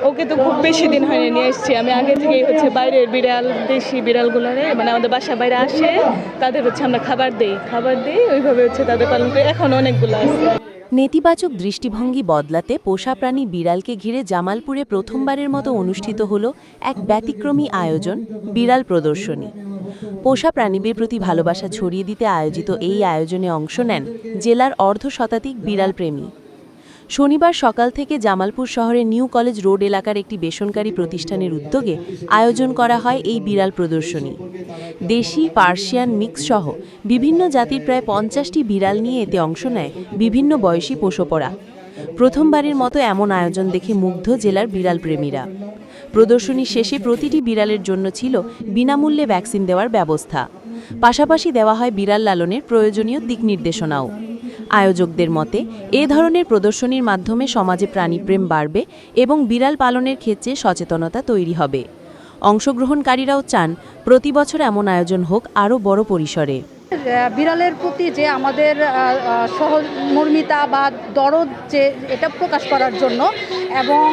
ওকে তো খুব বেশি দিন হয়নি নিয়ে এসেছি আমি। আগে থেকেই হচ্ছে বাইরের বিড়াল, দেশি বিড়ালগুলোরে মানে আমাদের বাসার বাইরে আসে, তাদের হচ্ছে আমরা খাবার দিই ওইভাবে হচ্ছে তাদের পালন করি। এখন অনেকগুলো আছে। নেতিবাচক দৃষ্টিভঙ্গি বদলাতে পোষা প্রাণী বিড়ালকে ঘিরে জামালপুরে প্রথমবারের মতো অনুষ্ঠিত হল এক ব্যতিক্রমী আয়োজন, বিড়াল প্রদর্শনী। পোষা প্রাণীদের প্রতি ভালোবাসা ছড়িয়ে দিতে আয়োজিত এই আয়োজনে অংশ নেন জেলার অর্ধশতাধিক বিড়াল প্রেমী। শনিবার সকাল থেকে জামালপুর শহরের নিউ কলেজ রোড এলাকার একটি বেসরকারি প্রতিষ্ঠানের উদ্যোগে আয়োজন করা হয় এই বিড়াল প্রদর্শনী। দেশি, পার্সিয়ান মিক্স সহ বিভিন্ন জাতির প্রায় 50টি বিড়াল নিয়ে এতে অংশ নেয় বিভিন্ন বয়সী পোষপরা। প্রথমবারের মতো এমন আয়োজন দেখে মুগ্ধ জেলার বিড়াল প্রেমীরা। প্রদর্শনী শেষে প্রতিটি বিড়ালের জন্য ছিল বিনামূল্যে ভ্যাকসিন দেওয়ার ব্যবস্থা। পাশাপাশি দেওয়া হয় বিড়াল লালনের প্রয়োজনীয় দিক নির্দেশনাও। আয়োজকদের মতে এ ধরনের প্রদর্শনীর মাধ্যমে সমাজে প্রাণীপ্রেম বাড়বে এবং বিড়াল পালনের ক্ষেত্রে সচেতনতা তৈরি হবে। অংশগ্রহণকারীরাও চান প্রতি বছর এমন আয়োজন হোক আরও বড় পরিসরে। বিড়ালের প্রতি যে আমাদের সহমর্মিতা বা দরদ যে এটা প্রকাশ করার জন্য এবং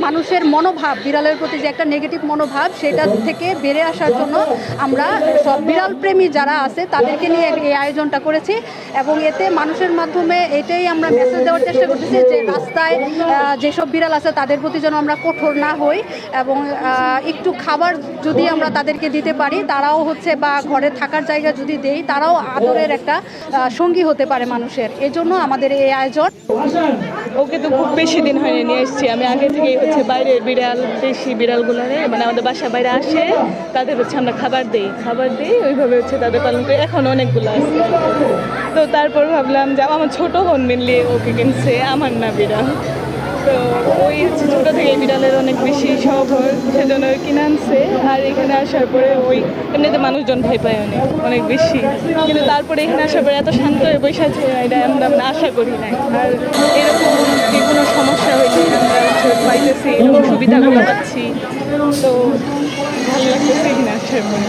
মানুষের মনোভাব, বিড়ালের প্রতি যে একটা নেগেটিভ মনোভাব সেটা থেকে বেড়ে আসার জন্য আমরা সব বিড়াল প্রেমী যারা আছে তাদেরকে নিয়ে এই আয়োজনটা করেছি। এবং এতে মানুষের মাধ্যমে এটাই আমরা মেসেজ দেওয়ার চেষ্টা করতেছি যে রাস্তায় যেসব বিড়াল আছে তাদের প্রতি যেন আমরা কঠোর না হই এবং একটু খাবার যদি আমরা তাদেরকে দিতে পারি, তারাও হচ্ছে বা ঘরে থাকার জায়গা যদি দেই, তারাও আদরের একটা সঙ্গী হতে পারে মানুষের। এজন্য আমাদের এই আয়োজন। ওকে তো খুব বেশি দিন হয়নি নিয়ে এসেছি আমি। আগে থেকেই হচ্ছে বাইরের বিড়াল, দেশি বিড়ালগুলোরে মানে আমাদের বাসার বাইরে আসে, তাদের হচ্ছে আমরা খাবার দিই ওইভাবে হচ্ছে তাদের পালন করি। এখন অনেকগুলো আছে। তো তারপর ভাবলাম যে আমার ছোট বোন মিলিয়ে ওকে কিনছে, আমার না বিড়াল। তো ওই হচ্ছে ছোটো থেকে বিড়ালের অনেক বেশি শখ হয়, সেজন্য ওই কিনে আনছে। আর এখানে আসার পরে ওই এমনিতে মানুষজন ভয় পায় অনেক বেশি, কিন্তু তারপরে এখানে আসার পরে এত শান্ত হয়ে বসে আছে, এটা আমরা মানে আশা করি নাই। আর এরকম যে কোনো সমস্যা হয়েছে আমরা হচ্ছে পাইতেছি, এরকম সুবিধাগুলো পাচ্ছি, তো ভালো লাগতেছে এখানে আসার পরে।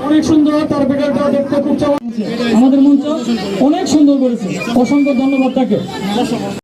অনেক সুন্দর, তার ভিডিওটা দেখতে খুব আমাদের মঞ্চ অনেক সুন্দর করেছে। অসংখ্য ধন্যবাদ তাকে।